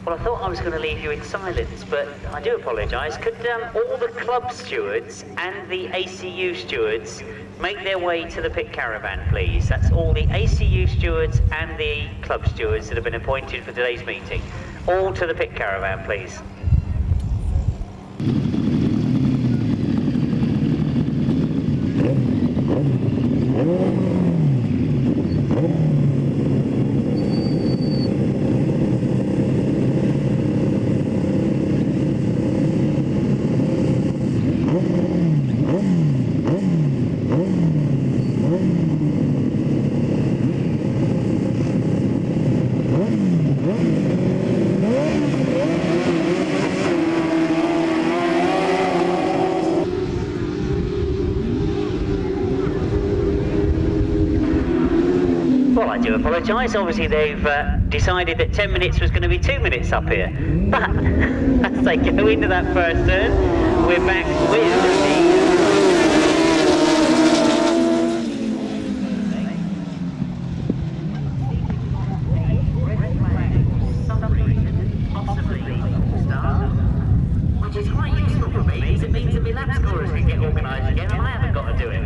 Well, I thought I was going to leave you in silence, but I do apologise. Could all the club stewards and the ACU stewards make their way to the pit caravan, please? That's all the ACU stewards and the club stewards that have been appointed for today's meeting. All to the pit caravan, please. I do apologise. Obviously they've decided that 10 minutes was going to be 2 minutes up here. But as they go into that first turn, we're back with which is quite useful for me, because it means that my lap scorers can get organised again and I haven't got to do it.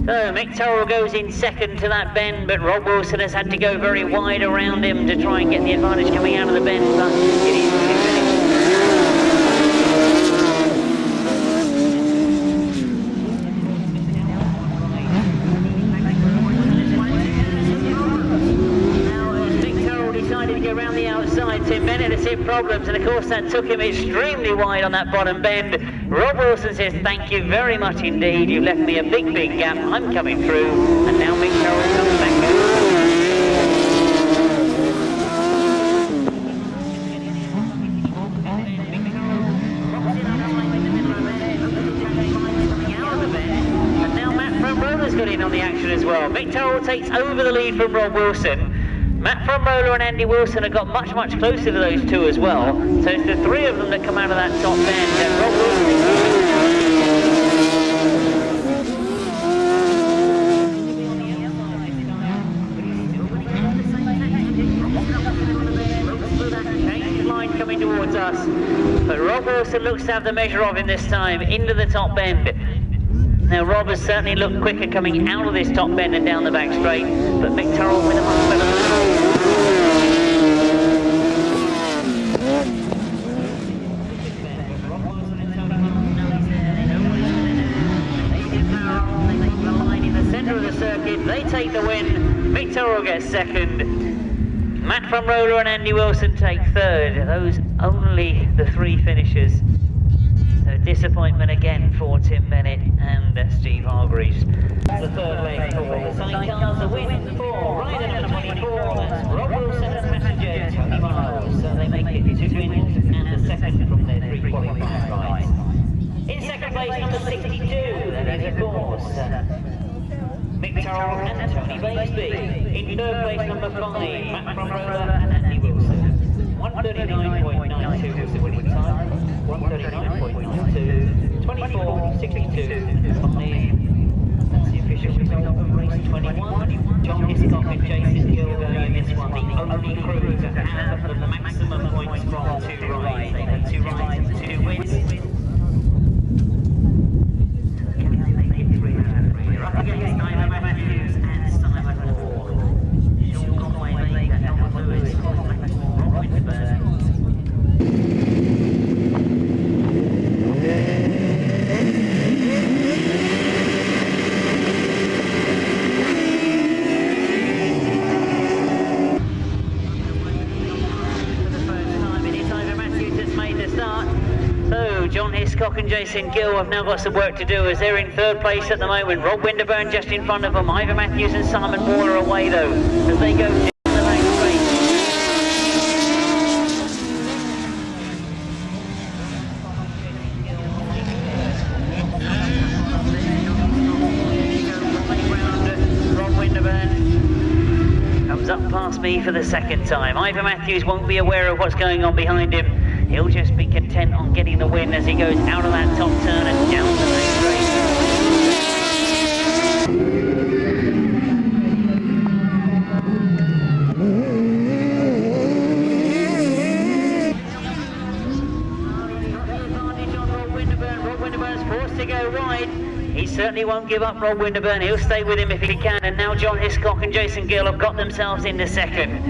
So Mick Turrell goes in second to that bend, but Rob Wilson has had to go very wide around him to try and get the advantage coming out of the bend, but it is 2 minutes. Now Mick Turrell decided to go around the outside, Tim Bennett has hit problems, and of course that took him extremely wide on that bottom bend. Rob Wilson says, thank you very much indeed. You've left me a big, big gap. I'm coming through. And now Mick Turrell comes back. And now Matt Fromrolla's got in on the action as well. Mick Turrell takes over the lead from Rob Wilson. Matt Fromrolla and Andy Wilson have got much, much closer to those two as well. So it's the three of them that come out of that top bend. And Rob Wilson change line coming towards us. But Rob Wilson looks to have the measure of him this time, into the top bend. Now Rob has certainly looked quicker coming out of this top bend and down the back straight, but Mick Turrell with a much better in the centre of the circuit. They take the win. Mick Turrell gets second. Matt Fromrolla and Andy Wilson take third. Those only the three finishers. Disappointment again for Tim Bennett and Steve Hargreaves. The third leg for the Sidecars, the win for rider number 24, that's Rob Wilson and passenger Tony Miles. So they make it 2 wins and a second from their 3 qualifying rides. In second place, number 62, that is of course Mick Turrell and Tony Baisby. In third place, number 5, Matt Fromrolla and Andy Wilson. 139.92 was the winning time. 139.92, 24.62 from that's the official result of race 21. John Hiscock and Jason Gilgo in this one, the only crew to have the maximum points from 2 rides. They had 2 rides and 2 wins. Can they make it 3 out of 3? They're up against Ivan Matthews and Simon Ward. Sean Conway, Baker, Elmer Lewis, Rob Winterton. Jason Gill have now got some work to do as they're in third place at the moment. Rob Winterburn just in front of them. Ivor Matthews and Simon Moore are away though as they go down the back straight. Rob Winterburn comes up past me for the second time. Ivor Matthews won't be aware of what's going on behind him. He'll just be content on getting the win as he goes out of that top turn and down the main straight. Rob Winterburn's forced to go wide. He certainly won't give up, Rob Winterburn. He'll stay with him if he can. And now John Hiscock and Jason Gill have got themselves into second.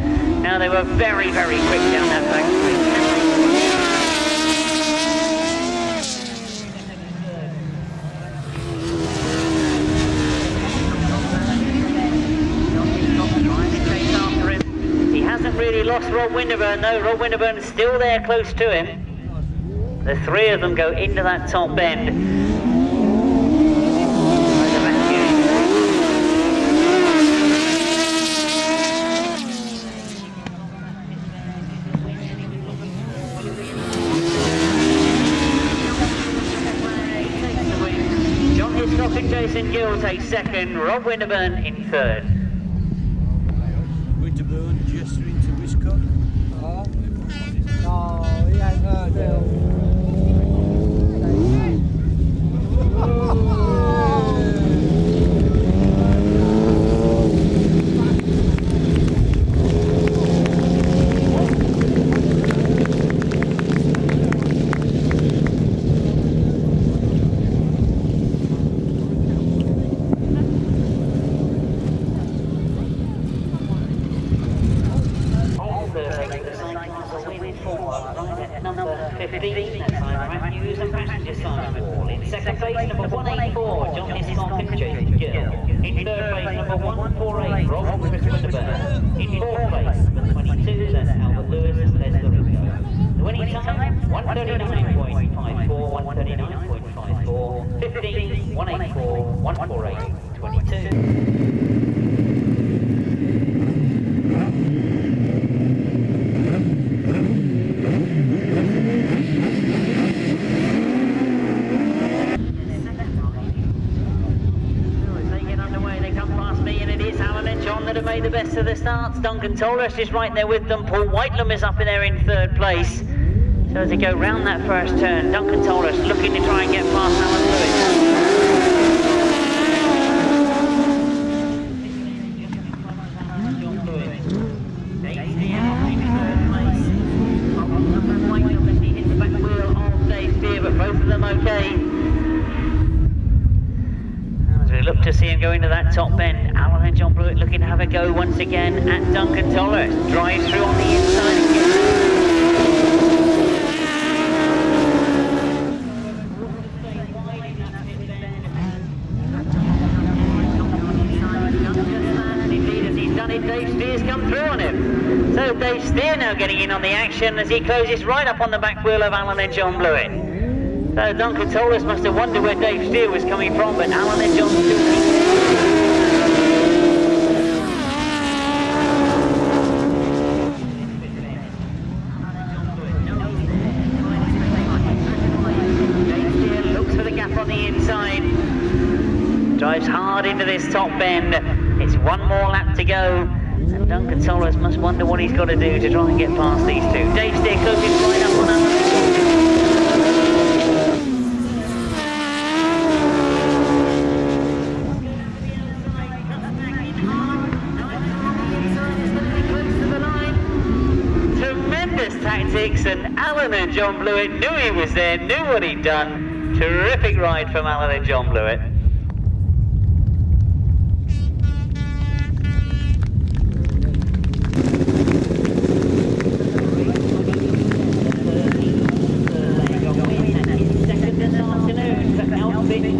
Now they were very, very quick down that back straight. Really lost Rob Winterburn though. Rob Winterburn is still there close to him. The three of them go into that top bend. John Hiscock and Jason Gill take second. Rob Winterburn in third. Winterburn gesturing to Hiscock. No, he ain't heard it. The best of the starts. Duncan Tolhurst is right there with them. Paul Whitelam is up in there in third place. So as they go round that first turn, Duncan Tolhurst looking to try and get past Alun but both of them okay. As we look to see him go into that top bend, Alun and John Blewett looking to have a go once again at Duncan Tolhurst. Drives through on the inside again. Indeed, as he's done it, Dave Steer's come through on him. So Dave Steer now getting in on the action as he closes right up on the back wheel of Alun and John Blewett. So Duncan Tolhurst must have wondered where Dave Steer was coming from, but Alun and John still drives hard into this top bend. It's one more lap to go, and Duncan Tolhurst must wonder what he's got to do to try and get past these two. Dave Steer closes right up on Alun. Tremendous tactics, and Alun and John Blewett knew he was there, knew what he'd done. Terrific ride from Alun and John Blewett.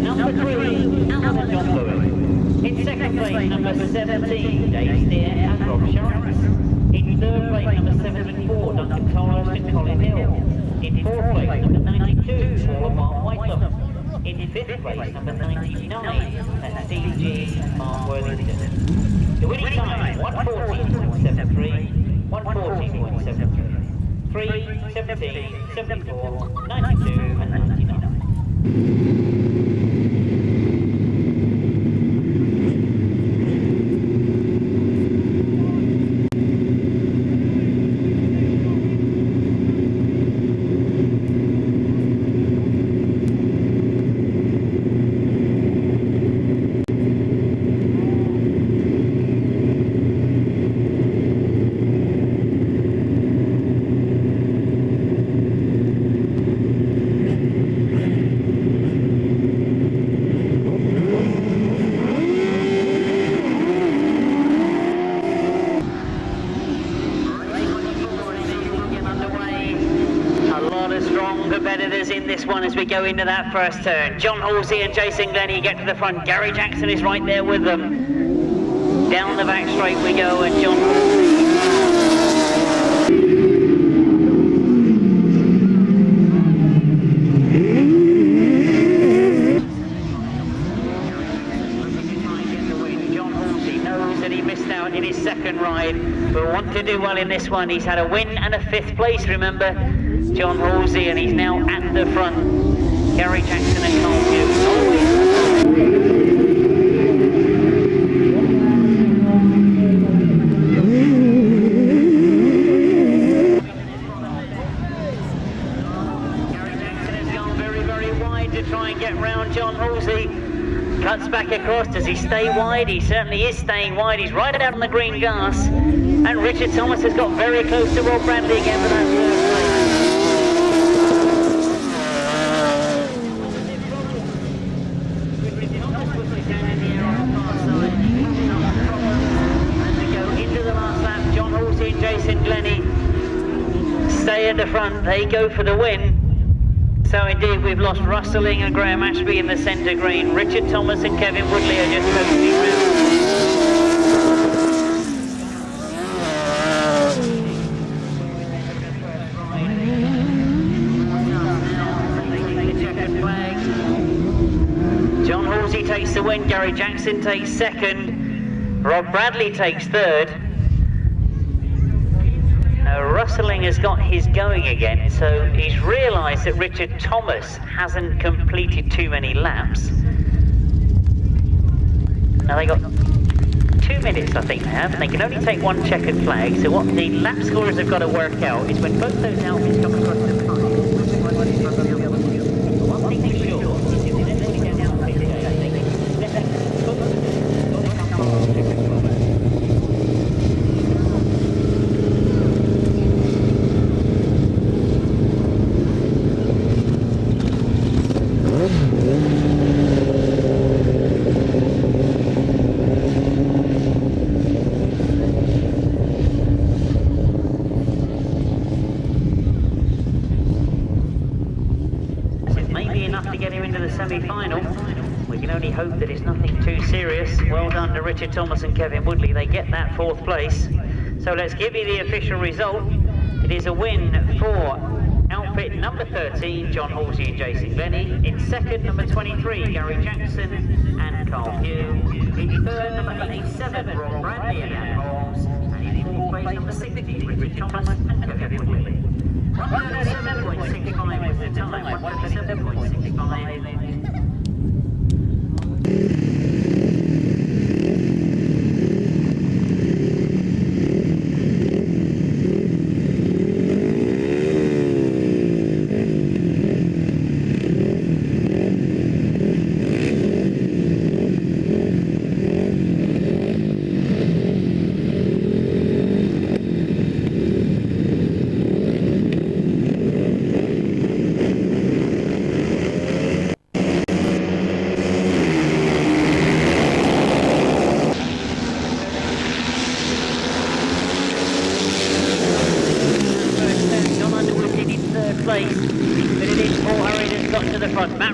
Number 3, Alun and John Blewett. In second place, number 17, Dave Steer and Rob Sharp. In third place, number 74, Duncan Torres and Colin Hill. In fourth place, number 92, Paul Mark Whitelum. In fifth place, number 99, that's Steve G. and Mark Worthington. The winning time, 1:14.73, 1:14.73, 3, 17, 74, 92 and 99. In this one as we go into that first turn. John Halsey and Jason Glennie get to the front. Gary Jackson is right there with them. Down the back straight we go, and John Halsey. John Halsey knows that he missed out in his second ride, but want to do well in this one. He's had a win and a 5th place, remember. John Halsey, and he's now at the front. Gary Jackson and Carl Hughes. Gary Jackson has gone very, very wide to try and get round John Halsey. Cuts back across. Does he stay wide? He certainly is staying wide. He's right out on the green grass. And Richard Thomas has got very close to Rob Bradley again for that 3rd place. Stay at the front, they go for the win. So indeed we've lost Russelling and Graham Ashby in the centre green. Richard Thomas and Kevin Woodley are just coasting round. John Halsey takes the win, Gary Jackson takes 2nd, Rob Bradley takes 3rd. Russelling has got his going again, so he's realised that Richard Thomas hasn't completed too many laps. Now they got 2 minutes, I think they have, and they can only take 1 checkered flag, so what the lap scorers have got to work out is when both those outfits come across the line. One thing for sure is if they're putting down outfits, semi-final. We can only hope that it's nothing too serious. Well done to Richard Thomas and Kevin Woodley. They get that 4th place. So let's give you the official result. It is a win for outfit number 13, John Halsey and Jason Glennie. In 2nd, number 23, Gary Jackson and Carl Hughes. In 3rd, number 87, Rob Bradley and Ann Holmes. And in 4th place, number 60, Richard Thomas and Kevin Woodley. 1:37.65 was the time. 1:37.65.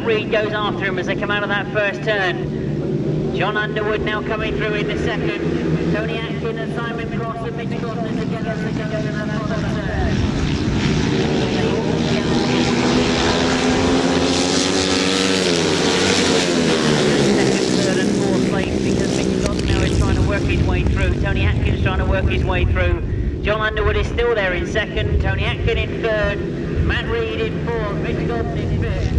Reed goes after him as they come out of that first turn. Jon Underwood now coming through in the second. Tony Atkin and Simon Cross and Mitch Godden together in that final turn. Third and fourth place because Mitch Godden now is trying to work his way through. Tony Atkin's trying to work his way through. Jon Underwood is still there in second. Tony Atkin in third. Matt Reed in fourth. Mitch Godden in fifth.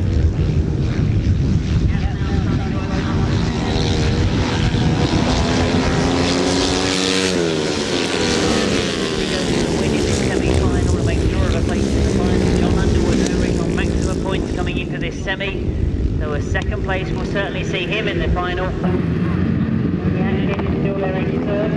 Coming into this semi, so a second place will certainly see him in the final. Atkin still there in third.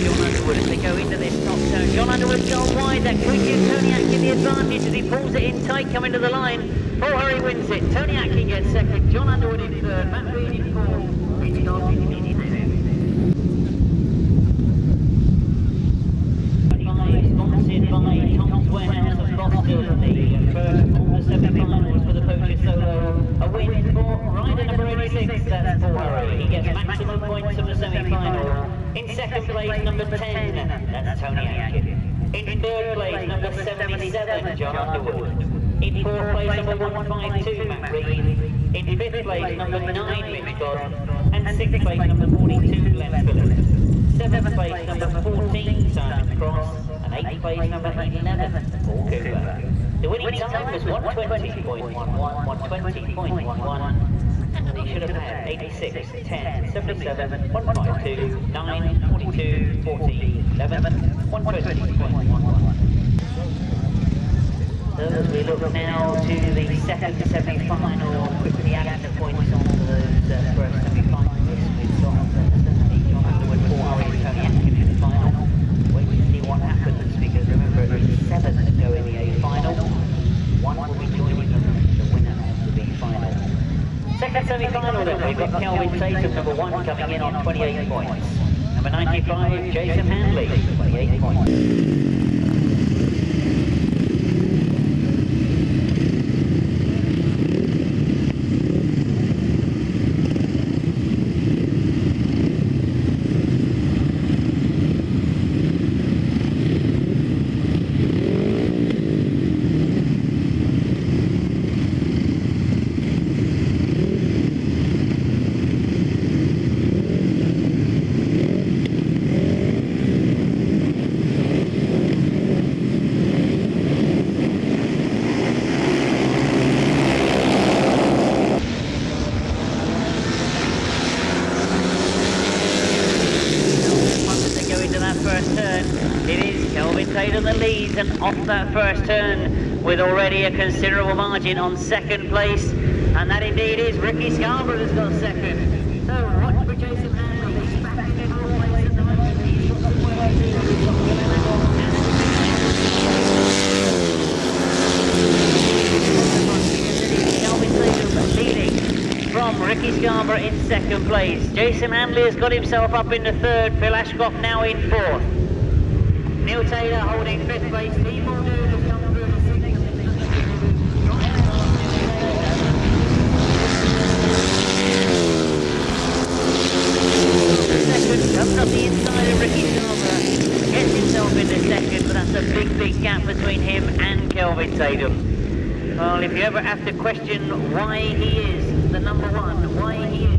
Jon Underwood as they go into this top turn. Jon Underwood's gone wide. That could give Tony Atkin the advantage as he pulls it in tight coming to the line. Ferry wins it. Tony Atkin gets second. Jon Underwood in third. Matt Reed in fourth. Mitch Godden in fifth. Sponsored by Tom's Warehouse of Boston. The first of the semi-finals for the Poacher Solo. A win for rider number 86. That's Ferry. He gets maximum points from the semi-final. In second place, number 10. That's Tony Atkin. In third place, number 77. Jon Underwood. In fourth place, number 152, Matt Reed. In fifth place, number 9, Mitch Godden. And sixth place, number 42, Glen Phillips. Seventh place, number 14, Simon Cross. And eighth place, number 11, Paul Cooper. The winning time was 120.11, 120.11. And he should have had 86, 10, 77, 152, 9, 42, 14, 11, 120.11. So as we look now to the second semi-final, quickly adding the points on to those first semi-finalists. We've got certainly Jon Underwood, Ferry and Tony Atkin in the final. Wait to see what happens because remember it's 7 that go in the A final. One will be joining them, the winner of the B final. Second semi-final then, we've got Kelvin Tatum, number 1, coming in on 28 points. Number 95, Jason Handley, 28 points. And off that first turn with already a considerable margin on second place, and that indeed is Ricky Scarborough has got second. So watch for Jason Handley. He's back in all place at the moment. He's got some work to do. Kelvin Tatum leading from Ricky Scarborough in second place. Jason Handley has got himself up in the third. Phil Ashcroft now in fourth. Neil Taylor holding fifth place. Mildoon has come through the sixth. Second comes up the inside of Ricky Scarborough. Gets himself into second, but that's a big gap between him and Kelvin Tatum. Well, if you ever have to question why he is the number 1, why he is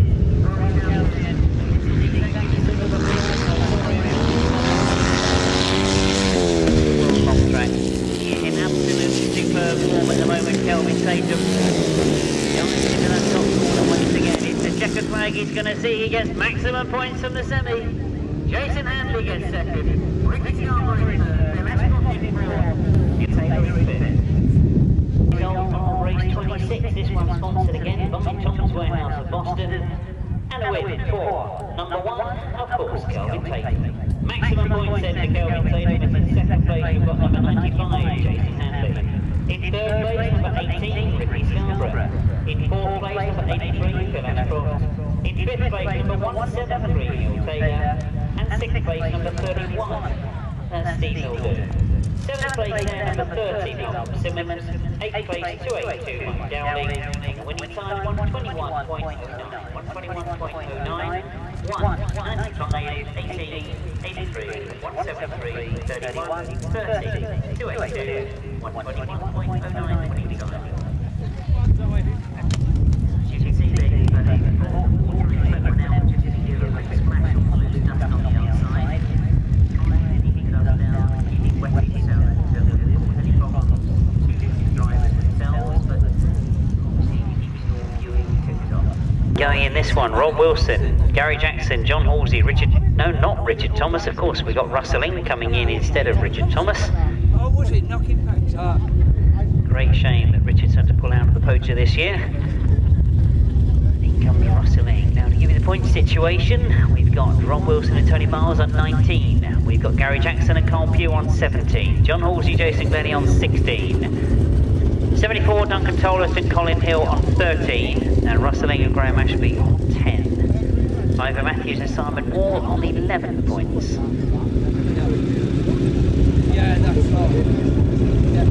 in absolute superb form at the moment, Kelvin Tatum. Going into that top corner once again. It's the checkered flag he's going to see. He gets maximum points from the semi. Jason Handley gets second. Ricky Scarborough in third. Phil Ashcroft in fourth. Neil Taylor in fifth. Result on race 26. This one sponsored again by Tom's Warehouse of Boston. And a win for number 1, of course, Kelvin Tatum. Maximum points then to Kelvin Tatum. In second place, we've got number 95, Jason Handley. In third place, number 18, Ricky Scarborough. In fourth place, number 83, Phil Ashcroft. In fifth place, number 173, Neil Taylor. And sixth place, number 31, Steve Mildoon. 7th place there, number 30, Mildoon, Simmons. 8th place, 282, Dowling. And winning time, 121.09. 121.09. 195, 18, 83, 173, 31, 30, 282, 121.09 winning time. As you can see there, the watering clip are now just to give a quick splash of loose dust on the outside. Keeping dust down, keeping wet yourself until there isn't any problems to the drivers themselves, but obviously keeps your viewing tip-top. Going in this one, Rob Wilson, Gary Jackson, Jon Halsey, not Richard Thomas, of course. We've got Russelling coming in instead of Richard Thomas. Oh, was it knocking back up? Great shame that Richard's had to pull out of the Poacher this year. In comes Russelling. Now to give you the point situation, we've got Rob Wilson and Tony Miles on 19. We've got Gary Jackson and Carl Pugh on 17. Jon Halsey, Jason Glennie on 16. 74, Duncan Tolhurst and Colin Hill on 13. And Russelling and Graham Ashby on 10. Ivor Matthews and Simon Moore on 11 points. Yeah, that's right. Yeah.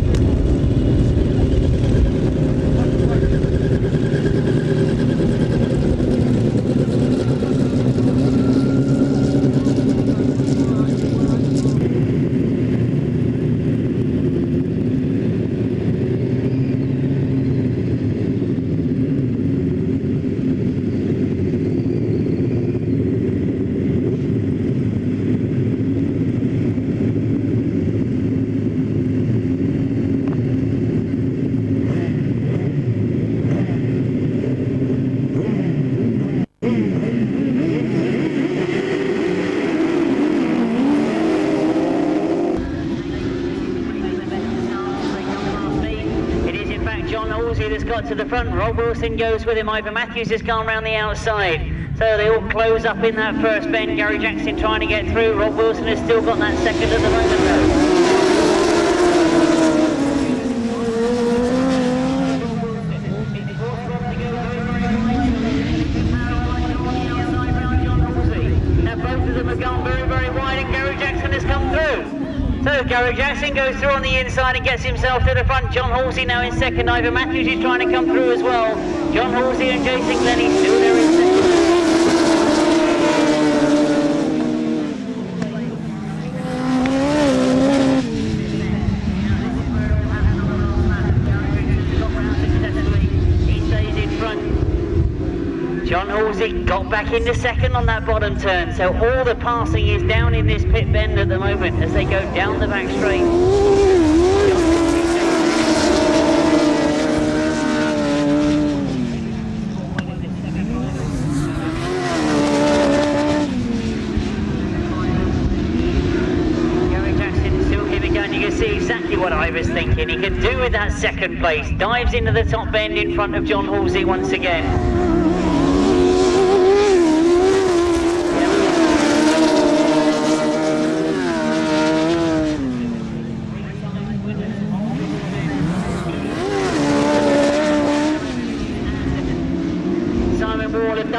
To the front, Rob Wilson goes with him, Ivor Matthews has gone round the outside. So they all close up in that first bend. Gary Jackson trying to get through. Rob Wilson has still got that second at the moment though. Now both of them have gone very, very wide and Gary Jackson has come through. So Gary Jackson goes through on the inside and gets himself to the front. Jon Halsey now in second. Ivor Matthews is trying to come through as well. Jon Halsey and Jason Glennie still there in second. He stays in front. Jon Halsey got back into second on that bottom turn, so all the passing is down in this pit bend at the moment as they go down the back straight. Gary Jackson still keeping going. You can see exactly what I was thinking. He can do with that second place. Dives into the top bend in front of Jon Halsey once again.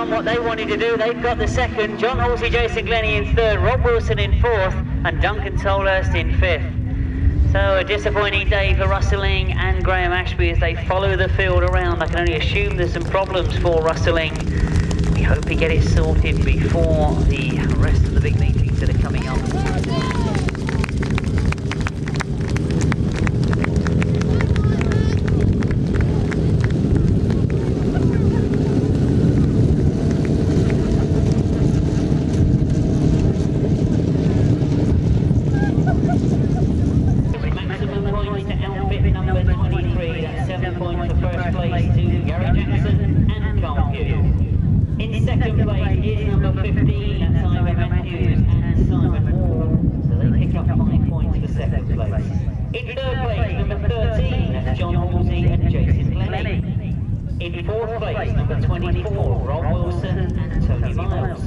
What they wanted to do, they've got the second. Jon Halsey, Jason Glennie in third, Rob Wilson in fourth, and Duncan Tolhurst in fifth. So a disappointing day for Russelling and Graham Ashby as they follow the field around. I can only assume there's some problems for Russelling. We hope we get it sorted before the rest of the big meetings that are coming up. In fourth place, number 24, Rob Wilson and Tony Miles.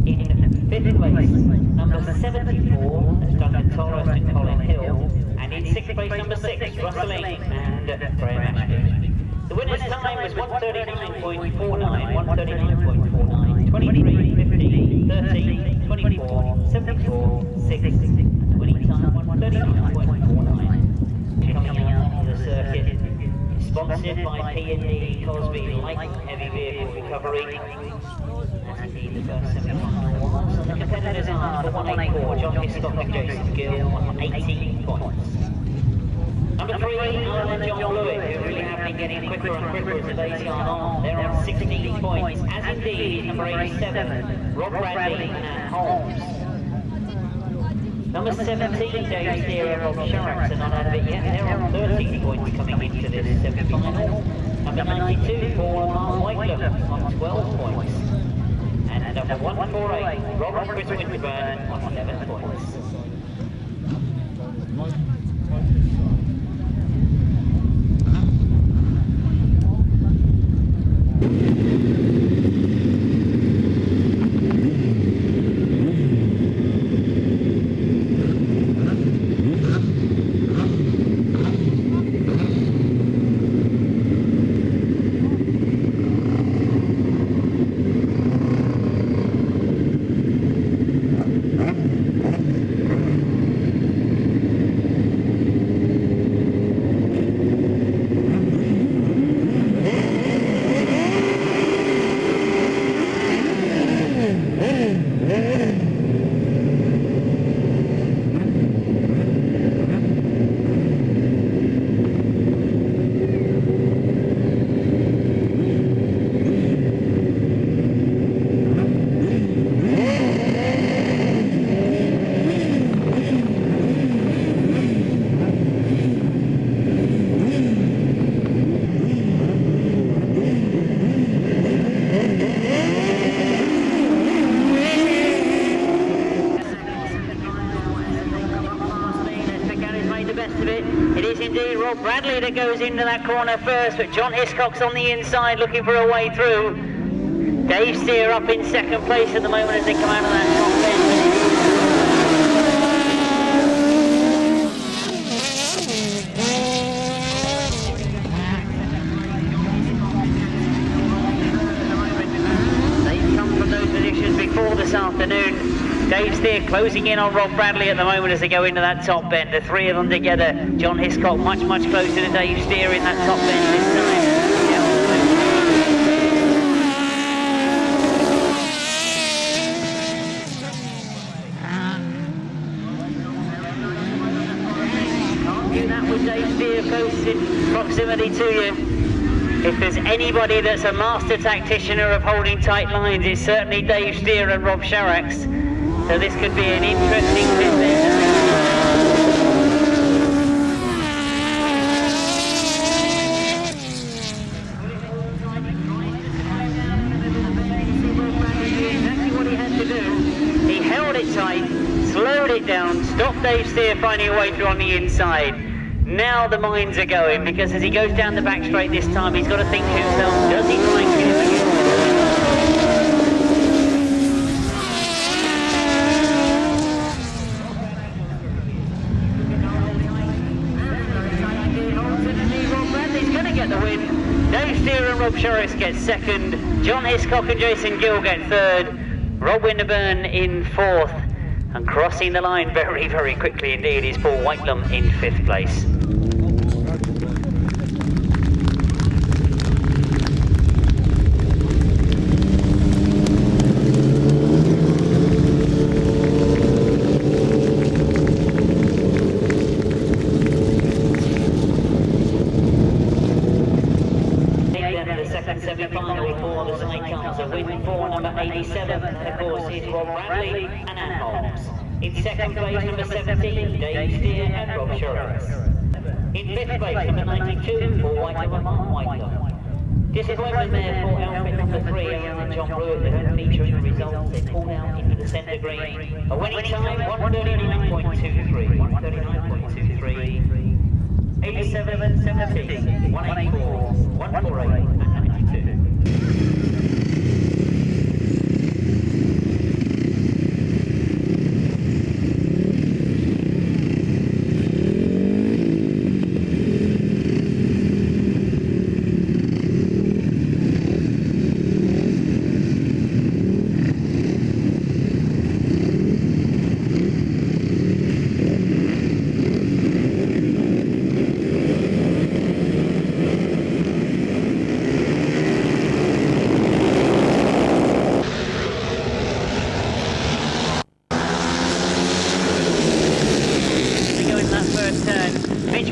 In fifth place, number 74, that's Duncan Tolhurst and Colin Hill. And in sixth place, number 6, Russelling and Graham Ashby. The winner's time was 139.49, 139.49, 23, 15, 13, 24, 74, 6, and the winning time 139.49. sponsored by P&D Cosby Light and Heavy Vehicle Recovery. And indeed the first semi-final was. And the competitors are for 184, Jon Underwood and Jason Gill on 18 points. Number 3, Alun and Jon Underwood, who really have been getting quicker and quicker as the day's gone on. They're on 16 points, as indeed is number 87, Rob Bradley and Holmes. Number 17, Dave Steer and Rob Sharrocks are not out of it yet. They're on 13 points coming into this semi-final. Number 92, Paul and Mark Whiteley on 12 points. And number 148, Rob and Chris Winterton on 11 points. Bradley that goes into that corner first, but Jon Hiscock's on the inside looking for a way through. Dave Steer up in second place at the moment as they come out of that top bend. They've come from those positions before this afternoon. Dave Steer closing in on Rob Bradley at the moment as they go into that top bend. The three of them together. Jon Hiscock much closer to Dave Steer in that top bend this time. Can't do that with Dave Steer close in proximity to you. If there's anybody that's a master tacticianer of holding tight lines, it's certainly Dave Steer and Rob Sharrocks. So this could be an interesting business. Exactly what he had to do. He held it tight, slowed it down, stopped Dave Steer finding a way through on the inside. Now the minds are going, because as he goes down the back straight this time, he's got to think to himself, does he try and get him? Rob Sharrocks gets second, Jon Hiscock and Jason Gill get third, Rob Winterton in fourth, and crossing the line very quickly indeed is Paul Whiteley in fifth place. Semi-final for the Sidecars, a win for number 87, and of course is Rob Bradley and Ann Holmes. In second place, number 17, Dave Steer and Rob Sharrocks. In fifth place, number 92, Paul Whiteley and Mark Whiteley. Disappointment there for outfit number 3, Alun and Jon Underwood. They don't feature in the results. They pulled out into the centre green. A winning time, 139.23, 139.23. 87, 17, 184, 148 and 92.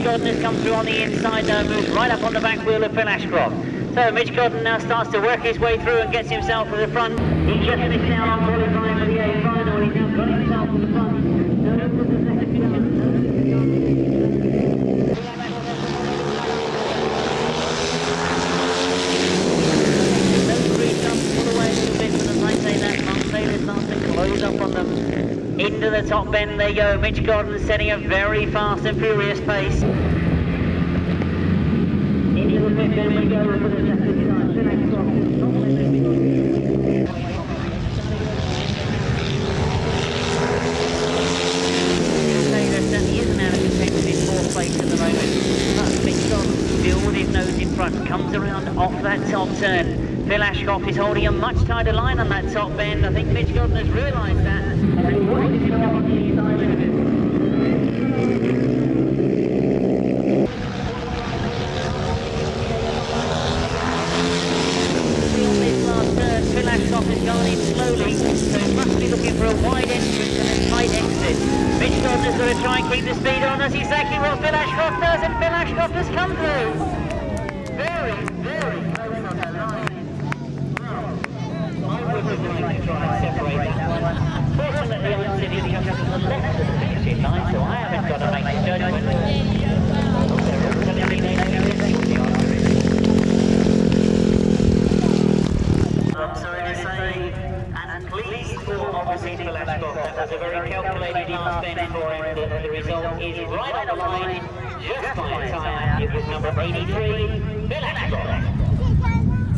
Mitch Godden has come through on the inside now, moves right up on the back wheel of Phil Ashcroft. So Mitch Godden now starts to work his way through and gets himself to the front. He just missed out on qualifying for the A final. He's now got himself to the front. Close up on them. Into the top bend they go. Mitch Godden setting a very fast and furious pace. Into the fifth bend we go for the second time. Taylor certainly isn't out of contention in fourth place at the moment. But Mitch Godden still with his nose in front. Comes around off that top turn. Phil Ashcroft is holding a much tighter line on that top bend. I think Mitch Godden has realised that. And he wants to go on the inside of it. On this last turn, Phil Ashcroft has gone in slowly, so he must be looking for a wide entrance and a tight exit. Mitch Godden has got to try and keep the speed on. That's exactly what Phil Ashcroft does, and Phil Ashcroft has come through. Very, very close on that line. I would like to try and separate that one. Fortunately, I'm sitting just to the left of the finishing line, so I haven't got to make a judgment. They're all telling me they know everything. I'm sorry to say, and pleased for obviously Phil Ashcroft. That was a very calculated last bend for him. The result is right on the line, just by a time. It was number 83, Phil Ashcroft.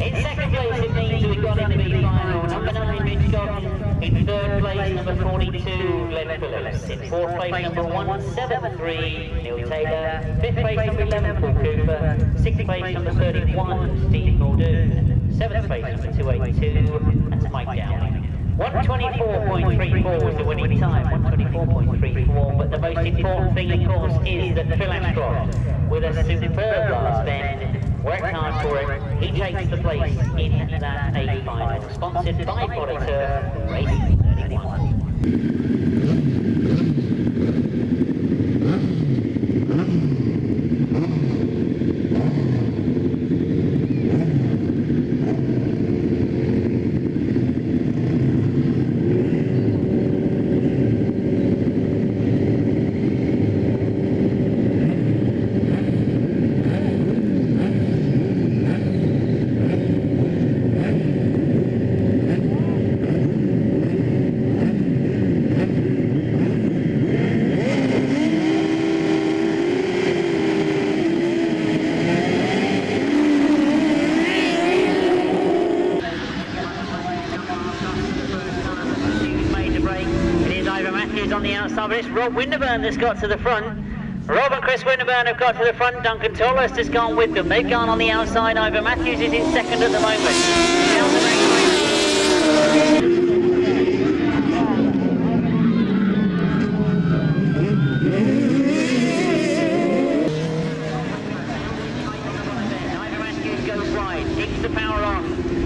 In second place, it means we got into the final. Number 9, Mitch Godden. In third place, number 42, Glen Phillips. In fourth place, number 173, Neil Taylor. Fifth place, number 11, Paul Cooper. Sixth place, number 31, Steve Mildoon. Seventh place, number 282, that's Mike Dowling. 124.34 was the winning time, 124.34, but the most important thing, of course, is that Phil Ashcroft, with a superb last bend, worked hard for it. He takes the place in that A final, sponsored by Auditor, race 31. On the outside, but it's Rob Winterburn that's got to the front. Rob and Chris Winterburn have got to the front. Duncan Tolhurst has gone with them. They've gone on the outside. Ivor Matthews is in second at the moment. Ivor Matthews goes wide, kicks the power on,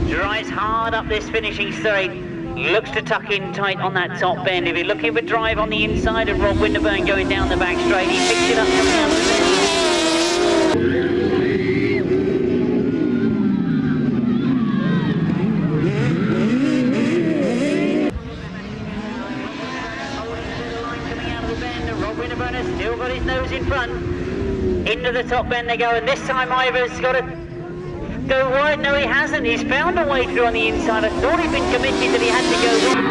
drives hard up this finishing straight. Looks to tuck in tight on that top bend. If you're looking for drive on the inside of Rob Winterburn going down the back straight, he picks it up coming out of the bend. Rob Winterburn has still got his nose in front. Into the top bend they go, and this time Ivor's got to go wide. No, he hasn't. He's found a way through on the inside. I thought he'd been committed that he had to go wide.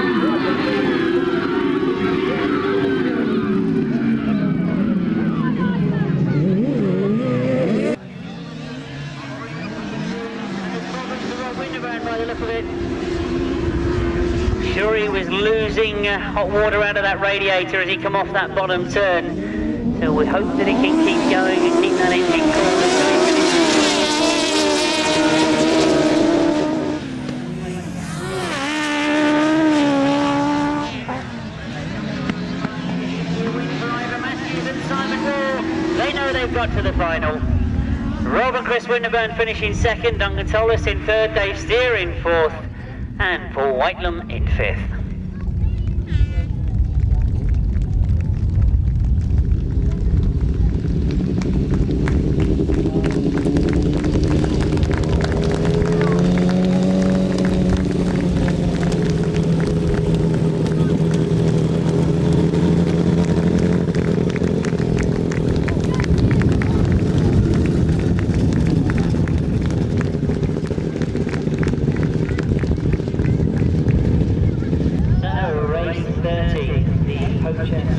By the look of it. Sure, he was losing hot water out of that radiator as he come off that bottom turn. So we hope that he can keep going and keep that engine cool. They know they've got to the final. Rob and Chris Winterburn finishing second, Duncan Tolhurst in third, Dave Steer in fourth, and Paul Whitelam in fifth.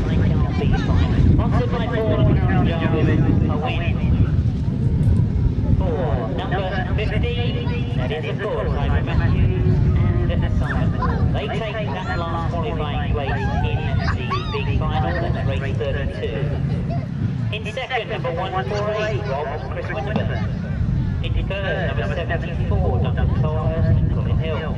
Sidecar B5. Sponsored by Paul and Carol Jarvis, a win. For number 15, that is of course Simon Matthews and Simon. They take that last qualifying place in the big final, that's race 32. In second, number 148, Rob Chris Winterton. In third, number 74, Duncan Towers and Colin Hill.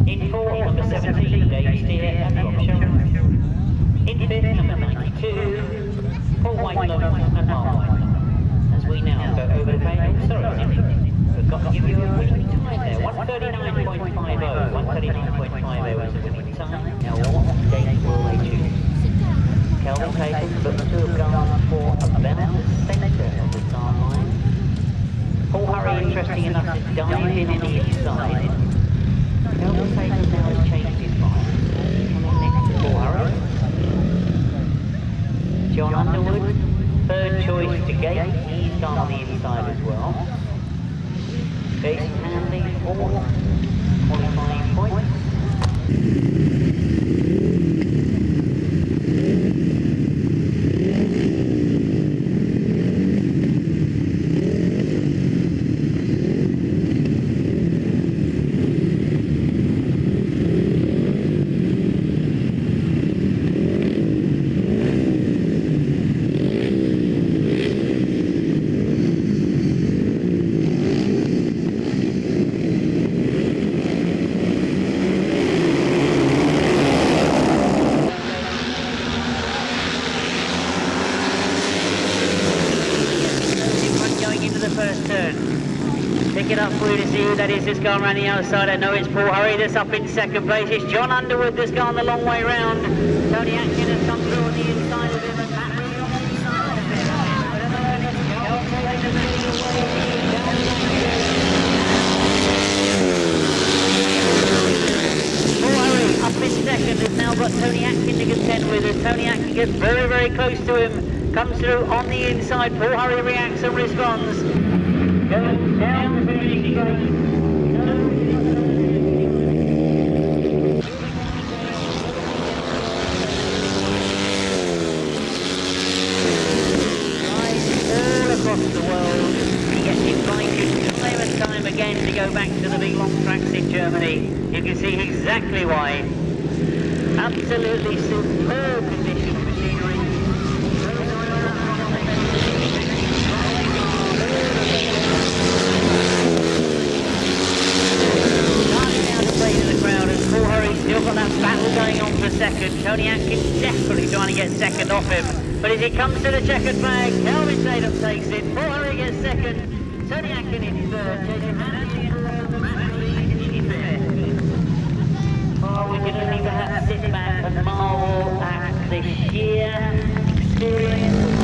In fourth, number 17, Dave Steer and Rob Sherman. In fifth, number 92, Paul Whitelow and Mark White. As we now go over the page, sorry, we've got to give you a winning time there. 139.50, 139.50 is the winning time. Now what date will they choose? Kelvin Tatum looks to have gone for about the centre of the start line. Paul Hurry, interesting enough, to dive in on the inside. Kelvin Tatum now has changed his mind. Coming next to Paul Hurry. Jon Underwood, third choice to gate. He's gone on the inside as well. Jason Handley, fourth, qualifying points. That is just gone around the outside. I know it's Paul Hurry that's up in second place. It's Jon Underwood that's gone the long way round. Tony Atkin has come through on the inside of him and Matt Reed on the inside of him. Paul Hurry up in second has now got Tony Atkin to contend with as Tony Atkin gets very, very close to him. Comes through on the inside. Paul Hurry reacts and responds. Goes down the finishing gate. The world. He gets invited time and time again to go back to the big long tracks in Germany. You can see exactly why. Absolutely superb condition of machinery. Starting now to play to the crowd as Paul Hurry still got that battle going on for second. Tony Atkin desperately trying to get second off him. But as he comes to the checkered flag, Kelvin Tatum takes it. Paul Hurry gets second. Tony Atkin in third. Jason Handley in fourth. Matt Reed in fifth. Oh, we can only perhaps sit back and marvel at the sheer experience of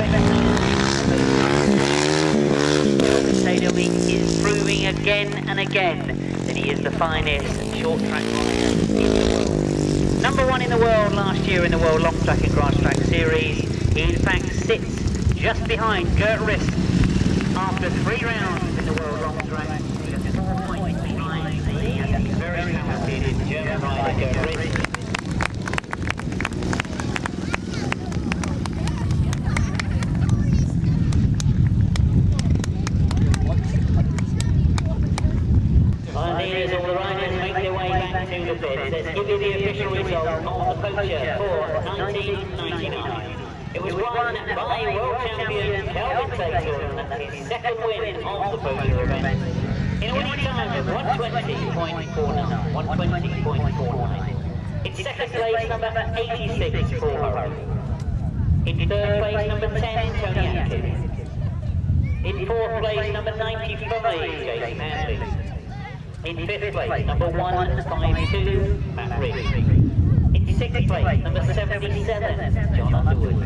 Tatum is proving again and again that he is the finest short track rider in the world. Number one in the world last year in the World Long Track and Grass Track Series. He in fact sits just behind Gert Rist after 3 rounds in the World Long Track. Just 4 points behind the very talented German rider Gert Rist. Volunteers, all the riders make their way back to the pits. Let's give you the official result of the Poacher for 1999. It was won by world champion Kelvin Tatum and his second win of the Poacher event in a winning time of 120.49. 120.49. In second place, number 86, Paul Hurry. In third place, number 10, Tony Atkin. In fourth place, number 95, Jason Handley. In fifth place, number 152, Matt Reed. In sixth place, number 77, Jon Underwood. In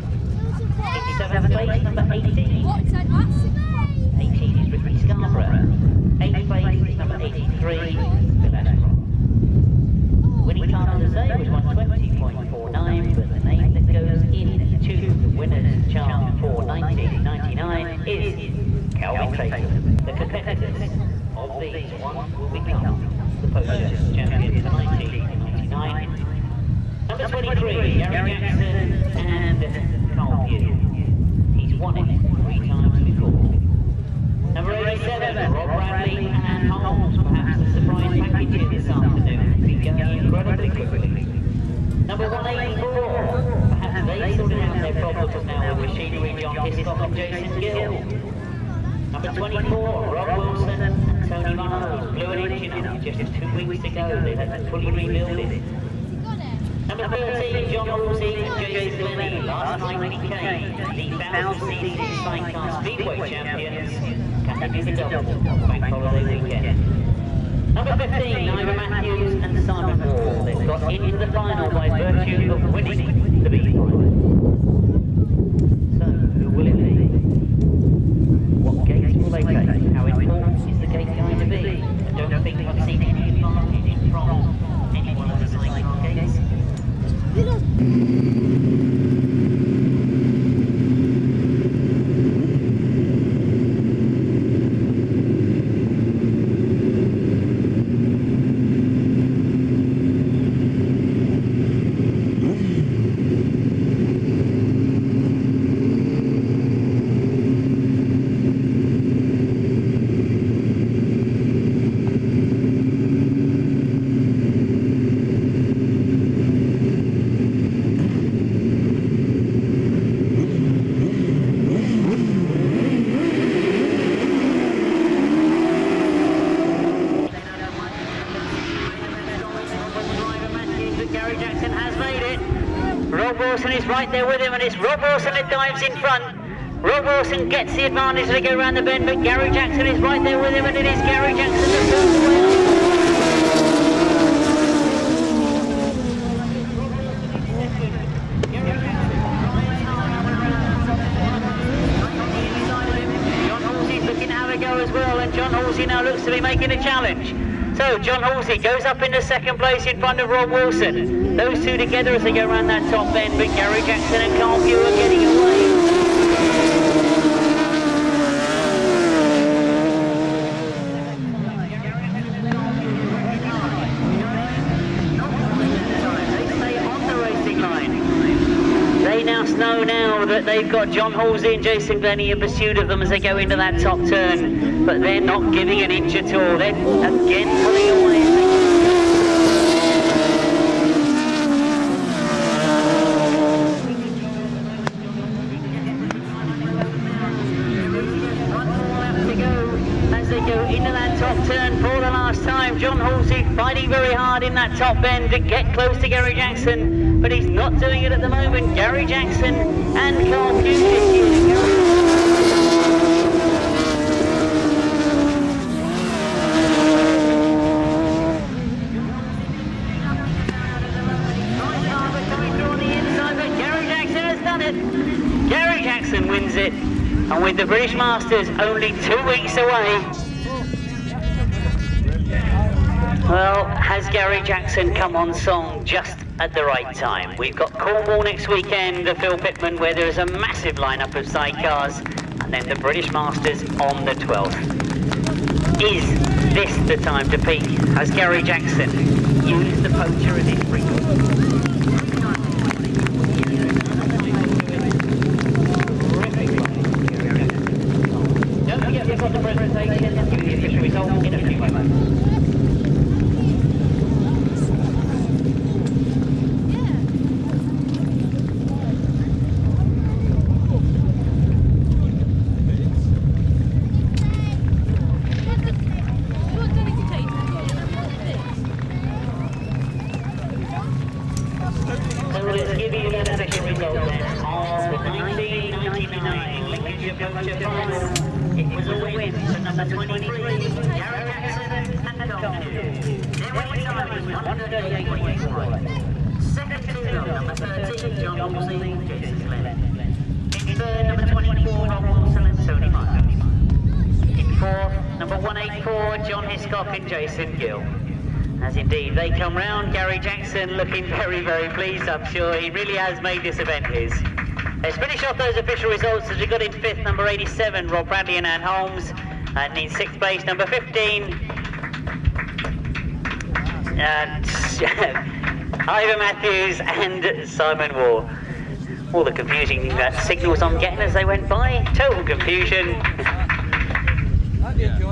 seventh place, number 18. 18 is Ricky Scarboro. Eighth place, number 83, Bill Ashcroft. Winning time of the day was 120.49, but the name that goes into the winner's chart for 1999 is Kelvin Tatum. The competitors of these one will become the Poacher champion for 1999. Number 23, Gary Jackson and Kelvin. He's won it 3 times before. Number 87, Rob Bradley and Holmes, perhaps a surprise package here this afternoon. He's going incredibly quickly. Number 184, perhaps they sorted out their problems now with machinery, Jon Underwood and Jason Gill. Number 24, Rob Wilson and Tony Munnell blew an engine up just 2 weeks ago. They had to fully rebuild it. Number 13, Jon Underwood and Jason Glennie. Last night he came, the 1,000cc Sidecars Speedway champions. Can they do the double on Bank Holiday weekend? Number 15, Ivor Matthews and Simon Wall. They've got into the final by virtue of winning the B final. So, who will it be? What gates will they take? How important is the gate going to be? I don't think I've seen any advantage from any one of the sidecar gates. Right there with him, and it's Rob Wilson that dives in front. Rob Wilson gets the advantage as they go around the bend, but Gary Jackson is right there with him, and it is Gary Jackson that pulls the way up. Jon Halsey's looking to have a go as well, and Jon Halsey now looks to be making a challenge. So Jon Halsey goes up into second place in front of Rob Wilson. Those two together as they go around that top bend, but Gary Jackson and Kelvin are getting away. They stay on the racing line. They now know now that they've got Jon Halsey and Jason Glennie in pursuit of them as they go into that top turn, but they're not giving an inch at all. They're again pulling away. Jon Halsey fighting very hard in that top bend to get close to Gary Jackson, but he's not doing it at the moment. Gary Jackson and Kelvin Gary Jackson has done it. Gary Jackson wins it, and with the British Masters only 2 weeks away. Well, has Gary Jackson come on song just at the right time? We've got Cornwall next weekend, the Phil Pitman, where there is a massive lineup of sidecars, and then the British Masters on the 12th. Is this the time to peak? Has Gary Jackson used the poacher as his frequent? Don't forget we've got the presentation and give the official result in a few moments. Poacher final. It was a win for number 23, Gary Jackson and Godden. Their winning time was 1:38.4. Second to number 13, Jon Underwood, Jason Glennie. In third, number 24, Rob Wilson and Tony Munnell. In fourth, number 184, Jon Hiscock and Jason Gill. As indeed they come round, Gary Jackson looking very, very pleased. I'm sure he really has made this event his. Let's finish off those official results as we got in fifth, number 87, Rob Bradley and Ann Holmes. And in sixth place, number 15, Ivor Matthews and Simon War. All the confusing signals I'm getting as they went by. Total confusion.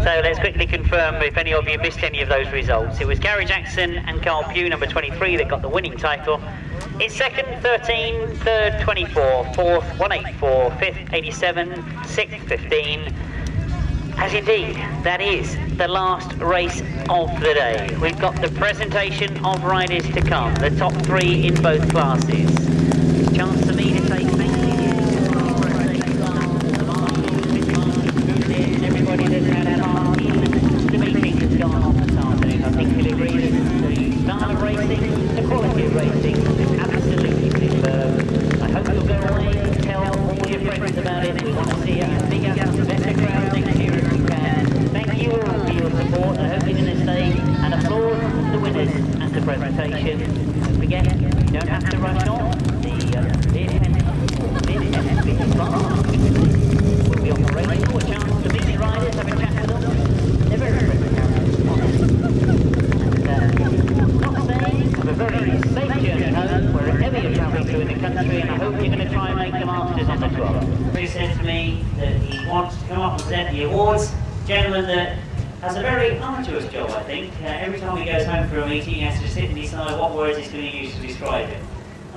So let's quickly confirm if any of you missed any of those results. It was Gary Jackson and Carl Pugh, number 23, that got the winning title. In second, 13, third, 24, fourth, 184, fifth, 87, sixth, 15. As indeed, that is the last race of the day. We've got the presentation of riders to come, the top 3 in both classes. Chance for me to say thank you. Everybody that's had a part in the meeting that's gone on this afternoon. I think you'll agree that the style of racing, the quality of racing is absolutely superb. I hope you'll go away and tell all your friends about it. We want to see a bigger, better crowd next year if we can. Thank you all for your support. I hope you're going to stay and applaud the winners and the presentation. Don't forget, you don't have to rush on. The beer tent will be on the radio. A chance to meet the riders, have a chat with them. They're very friendly, honest. And not saying, have a very safe journey home wherever you're travelling to in the country, and I hope you're going to try and make the Masters on the 12th. He said to me that he wants to come up and present the awards. Gentleman that has a very arduous job, I think. Every time he goes home for a meeting, he has to sit and decide what words he's going to use to describe it.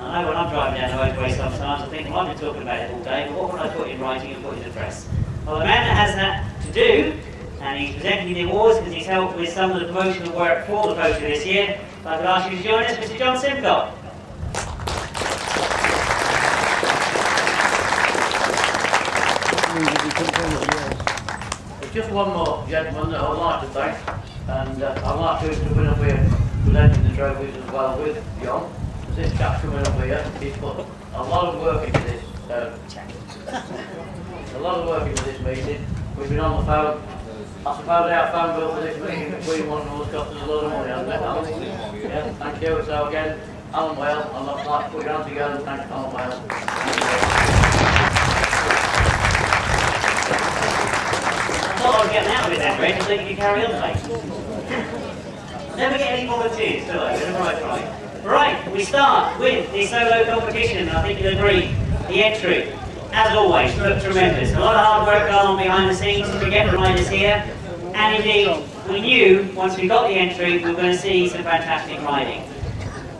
I know when I'm driving down the motorway sometimes, I think, well, I've been talking about it all day, but what would I put in writing and put in the press? Well, the man that has that to do, and he's presenting the awards because he's helped with some of the promotional work for the poacher this year, if I could ask you to join us, Mr. Jon Underwood. There's just one more gentleman that I'd like to thank, and I'd like to have been up here presenting the trophies as well with Jon. This chap coming up here, he's put a lot of work into this. A lot of work into this meeting. We've been on the phone. That's about our phone bill for this meeting between one of us cost us a lot of money, hasn't it, Alan? Yeah, thank you. So again, Alan Whale, I'd like to put your hands together and thank Alan Whale. I thought I was getting out of it then, Ray, so you can carry on, mate. Never get any volunteers, do I? Right. Right, we start with the solo competition. I think you'll agree, the entry, as always, looked tremendous. A lot of hard work going on behind the scenes to get the riders here. And indeed, we knew once we got the entry, we were going to see some fantastic riding.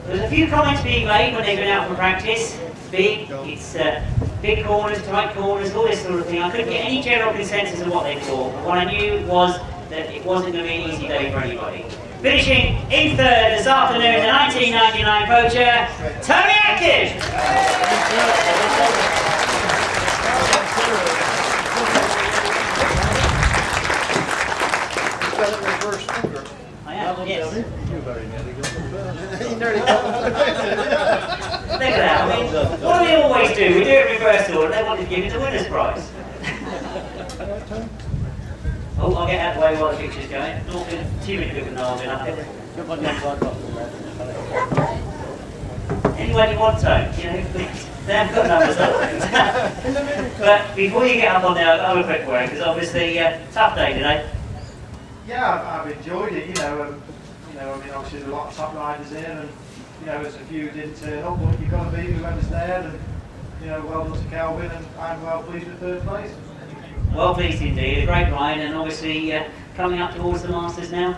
There's a few comments being made when they've been out for practice. It's big corners, tight corners, all this sort of thing. I couldn't get any general consensus of what they thought. But what I knew was that it wasn't going to be an easy day for anybody. Finishing in third this afternoon, the 1999 poacher, Tony Atkin. I am, yes. Look at that, I mean, what do we always do? We do it reverse order, they want to give it the winner's prize. Oh, I'll get out of the way while the picture's going. Not been too many people know I've been up here. Anyone you want to, you know, they haven't got numbers up. But before you get up on there, I'll have a quick word, because obviously, tough day today. Yeah, I've enjoyed it, you know, I mean, obviously there's a lot of top riders in, and, you know, there's a few who didn't turn up, but you've got to beat whoever's there, and, you know, well done to Kelvin, and I'm well pleased with third place. Well pleased indeed, a great ride, and obviously coming up towards the Masters now.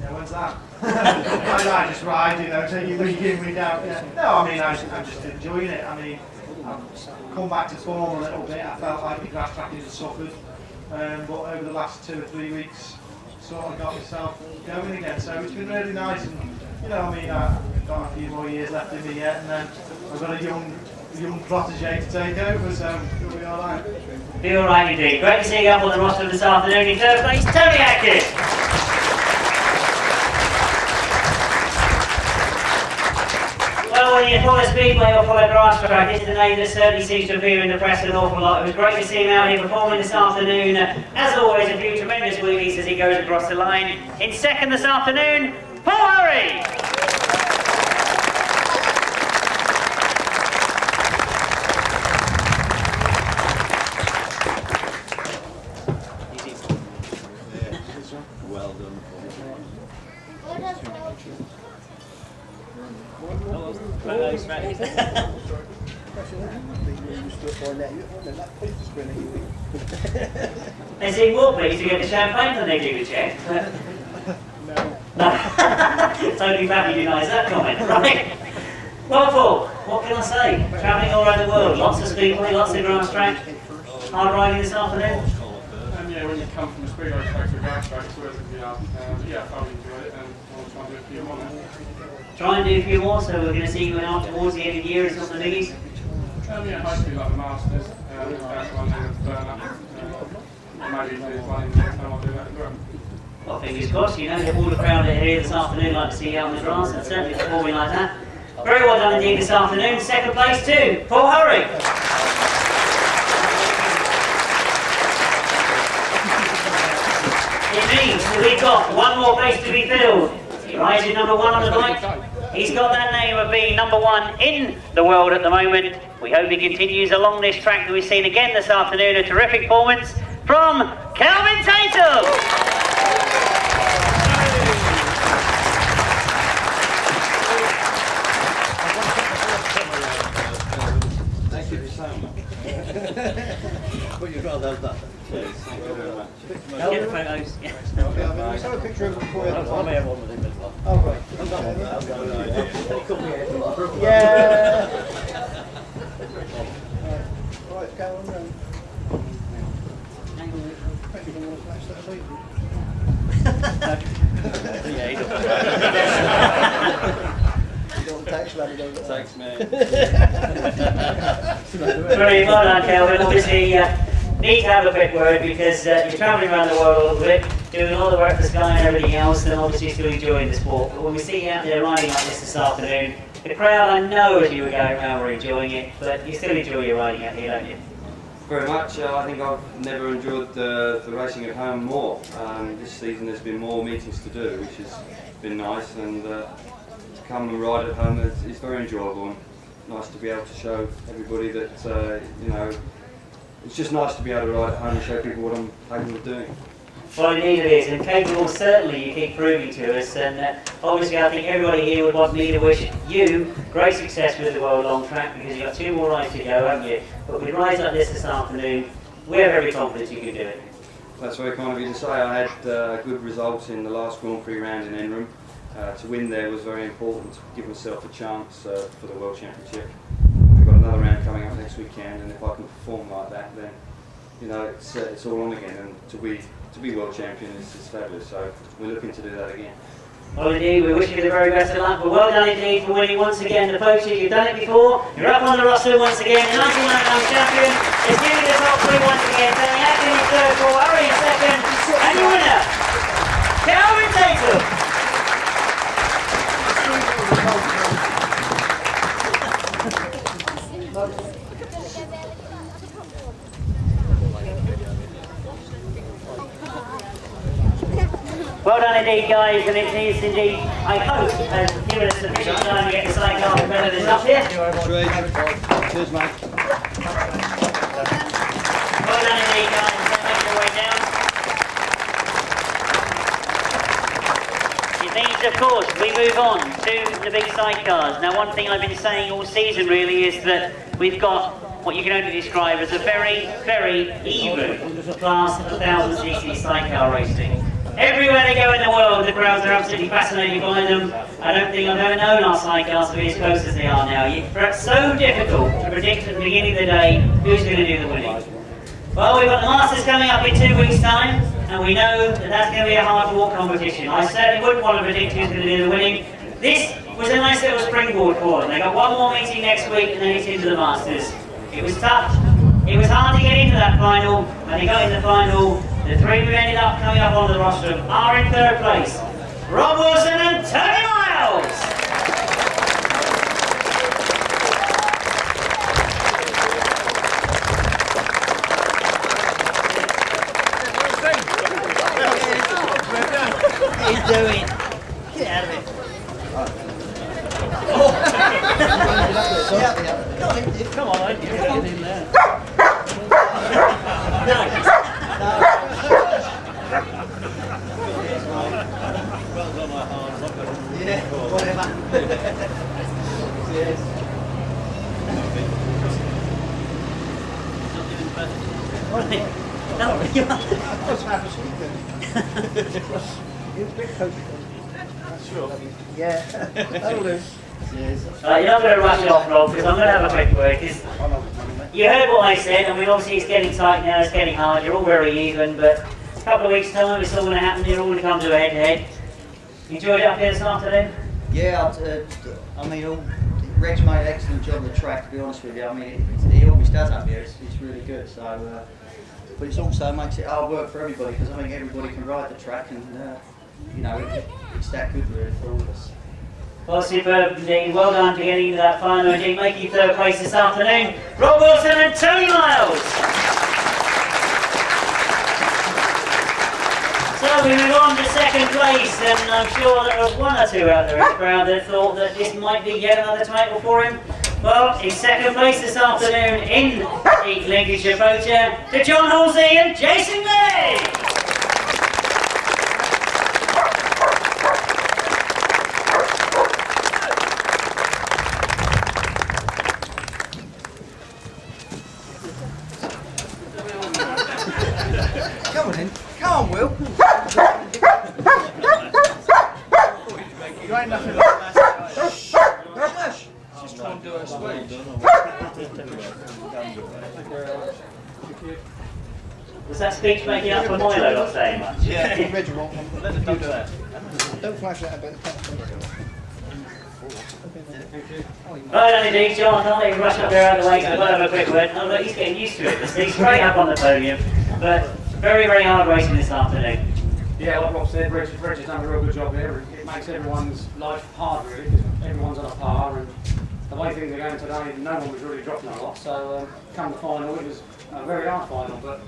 Yeah, when's that? I just ride, you know, take you week in, week out. Yeah. No, I mean, I'm just enjoying it. I mean, I've come back to form a little bit. I felt like the grass tracking had suffered, but over the last 2 or 3 weeks, sort of got myself going again. So it's been really nice, and you know, I mean, I've got a few more years left in me yet, and then I've got a young protege to take over, so it'll be all right. Be all right indeed. Great to see you up on the roster this afternoon. In third place, Tony Atkin. Well, when you follow Speedway or follow Grasstrack, this is the name that certainly seems to appear in the press an awful lot. It was great to see him out here performing this afternoon. As always, a few tremendous wheelies as he goes across the line. In second this afternoon, Ferry. Well done. They seem more pleased to get the champagne than they do the cheque. No. Totally Matthew denies that comment, right? Well, Paul, what can I say? Travelling all around the world, lots of speedway, lots of grass track. Hard riding this afternoon? Yeah, when you come from a speedway track to a grass track, it's always a bit yeah, I thoroughly enjoyed it and I'll try and do a few more now. Try and do a few more, so we're going to see you out towards the end of the year and some of the biggies? Yeah, hopefully like the Masters, that's one thing that's burn up. Maybe if there's one in next time I'll do that as well. Well, fingers crossed, you know, all the crowd here this afternoon like to see you out on the grass and certainly performing like that. Very well done indeed this afternoon. Second place to Paul Hurry. It means that we've got one more place to be filled. Rising number 1 on the bike. He's got that name of being number 1 in the world at the moment. We hope he continues along this track that we've seen again this afternoon. A terrific performance from Kelvin Tatum. Thank you so much. But you'd rather have that. Yes, thank you very much. Get the photos. Let's have a picture of it before you have I may have one with him as well. Oh, right. Yeah. Right, go on then. You don't want to flash that lead? Yeah, he doesn't. You don't tax money, don't you? Thanks, mate. Very well done, Kelvin. Obviously, need to have a quick word because you're travelling around the world a little bit, doing all the work for Sky and everything else, and obviously still enjoying the sport. But when we see you out there riding like this afternoon, the crowd, I know as you were going around, were enjoying it, but you still enjoy your riding out here, don't you? Very much. I think I've never enjoyed the racing at home more. This season there's been more meetings to do, which has been nice, and to come and ride at home is very enjoyable and nice to be able to show everybody that, you know, it's just nice to be able to ride at home and show people what I'm capable of doing. Well, indeed it is, and capable certainly you keep proving to us, and obviously I think everybody here would want me to wish you great success with the World Long Track because you've got 2 more rides to go, haven't you? But with rides like this afternoon, we're very confident you can do it. That's very kind of you to say. I had good results in the last Grand Prix round in Enram. To win there was very important to give myself a chance for the World Championship. We've got another round coming up next weekend, and if I can perform like that, then you know it's all on again. And to be world champion is fabulous. So we're looking to do that again. Well, indeed, we wish you the very best of luck. But well done indeed for winning once again the Poacher. You've done it before. You're up on the roster once again. The 99 champion is giving the top 3 once again. Saying Atkin in third, Paul Hurry in second, and your winner, Kelvin Tatum. Well done indeed, guys, and it is indeed, I hope, has given us sufficient time to get the sidecar competitors up here. Cheers, mate. Well done indeed, guys, don't make your way down. It means, of course, we move on to the big sidecars. Now, one thing I've been saying all season really is that we've got what you can only describe as a very, very even class of 1,000cc sidecar racing. Everywhere they go in the world, the crowds are absolutely fascinated by them. I don't think I've ever known our sidecars to be as close as they are now. It's so difficult to predict at the beginning of the day who's going to do the winning. Well, we've got the Masters coming up in 2 weeks' time, and we know that that's going to be a hard-fought competition. I certainly wouldn't want to predict who's going to do the winning. This was a nice little springboard for them. They got one more meeting next week, and then it's into the Masters. It was tough. It was hard to get into that final, and they got in the final. The 3 who ended up coming up onto the rostrum are in 3rd place. Rob Wilson and Tony Miles. What are you doing? Get out of it. Come on, get in there. Yeah, whatever. Yes. No, you are. Let's have a sleep. You're a bit cozy. Sure. Yeah, that'll do. Right, you're not going to rush off, Rob, because I'm going to have a quick word. 'Cause you heard what I said. I mean, obviously it's getting tight now, it's getting hard, you're all very even, but a couple of weeks' time it's all going to happen, you're all going to come to a head-to-head. Enjoyed it up here this afternoon? Yeah, I mean, Reg's made an excellent job of the track, to be honest with you. I mean, he always does up here, it's really good. So, but it also makes it hard work for everybody, because I think everybody can ride the track, and you know, it's that good really for all of us. Well, superb indeed. Well done for getting into that final indeed, making third place this afternoon. Rob Wilson and Tony Miles. So we move on to second place, and I'm sure there are one or two out there in the crowd that thought that this might be yet another title for him. Well, in second place this afternoon in the Lincolnshire Poacher, to John Halsey and Jason May. Come on in. Come on, Will. You ain't nothing like that. Shush. She's trying to do her speech. Was that speech making up for Milo not saying much? Yeah, you read the wrong one. Let them do that. Don't flash that a bit. Right, indeed, John, I'll let you rush up there out of the way, so I'll have a quick word. Oh, look, he's getting used to it. He's straight up on the podium, but very, very hard racing this afternoon. Yeah, like Rob said, Reg has done a real good job here. It makes everyone's life hard really, because everyone's on a par, and the way things are going today, no one was really dropping a lot. So come the final, it was a very hard final, but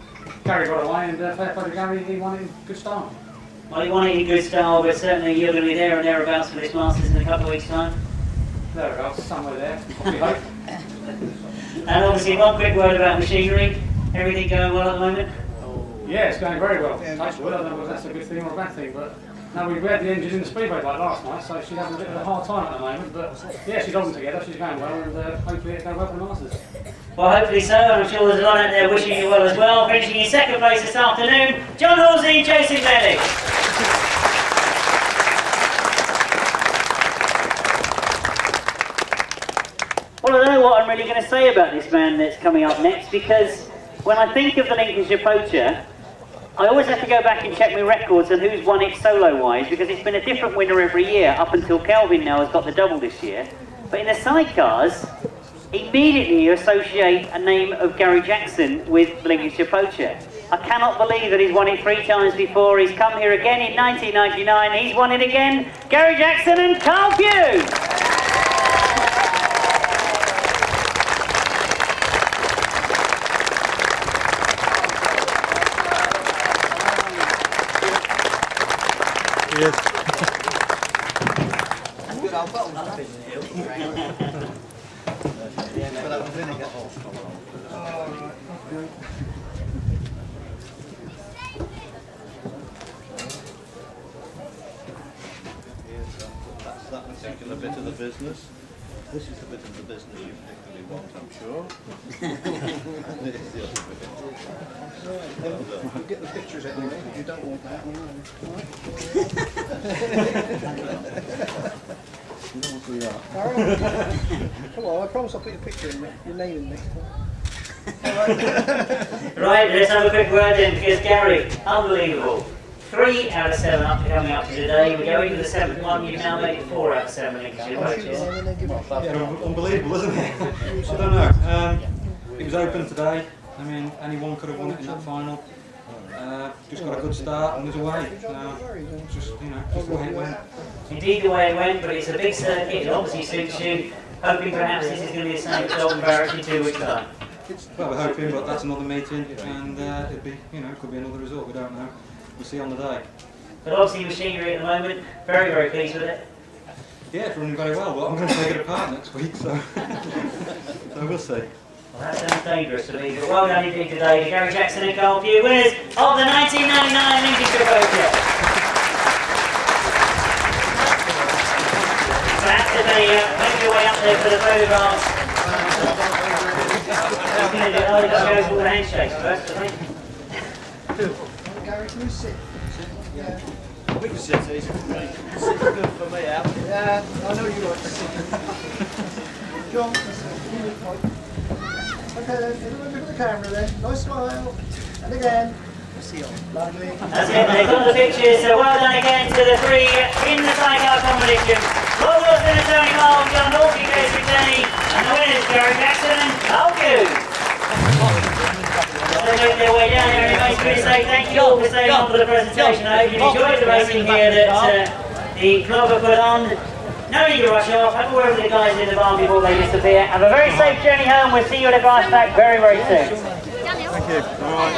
Gary got away, and fair play to Gary, he won in good style. Well, he won it in good style, but certainly you're going to be there and thereabouts for this Masters in a couple of weeks' time. Thereabouts, somewhere there, we hope. And obviously, one quick word about machinery. Everything going well at the moment? Yeah, it's going very well. Touch wood, I don't know whether that's a good thing or a bad thing, but no, we had the engine in the speedway like last night, so she's having a bit of a hard time at the moment, but yeah, she's holding together, she's going well, and hopefully it'll go well for the Masters. Well, hopefully so, and I'm sure there's a lot out there wishing you well as well. Finishing in second place this afternoon, John Halsey and Jason Bailey. Well, I don't know what I'm really going to say about this man that's coming up next, because when I think of the Lincolnshire Poacher, I always have to go back and check my records on who's won it solo-wise, because it's been a different winner every year, up until Kelvin now has got the double this year. But in the sidecars, immediately you associate a name of Gary Jackson with Lincolnshire Poacher. I cannot believe that he's won it 3 times before. He's come here again in 1999. He's won it again. Gary Jackson and Carl Pugh. Yes. Good old bottle. That's that particular bit of the business. This is the bit of the business you particularly want, I'm sure. And this is the other bit. We'll get the pictures anyway, if you don't want that. You don't want to do that. Come on, I promise I'll put your picture in your name in next time. Right, let's have a quick word in, because Gary, unbelievable. 3 out of 7 up coming up to today. We go into the 7th one. You've now made 4 out of 7 Lincolnshire Poachers. Unbelievable, isn't it? I don't know. It was open today. I mean, anyone could have won it in that final. Just got a good start and was away. Just the way it went. Indeed, the way it went, but it's a big circuit. It obviously suits you. Hoping perhaps this is going to be the same at Dalton Barracks in 2 weeks' time. Well, we're hoping, but that's another meeting, and it'd be, could be another result. We don't know. We'll see on the day. But obviously, machinery at the moment. Very, very pleased with it. Yeah, it's running very well, but I'm going to take it apart next week, so we'll see. Well, that sounds dangerous to me, but well done indeed today to Gary Jackson and Carl Pugh, winners of the 1999 Lincolnshire Poacher. Perhaps today, make your way up there for the photographs. Well, it just goes for all the handshakes first, I think. Gary, can you sit? Yeah. We can sit easy for me. Sit's good for me, Al. Yeah, I know you like to sit. John, you look like. Okay then, everyone look at the camera then. Nice smile. And again. Lovely. That's it, they've got the pictures, so well done again to the three in the sidecar competition. Rob Wilson and Tony Miles, John Underwood, and the winners, Gary Jackson and Alun. They make their way down here, and it makes me say thank you all for staying on for the presentation. I hope you enjoyed the racing here that the club have put on. No need to rush off, have a word with the guys in the barn before they disappear. Have a very safe journey home, we'll see you at the Grasstrack very, very soon. Thank you. All right.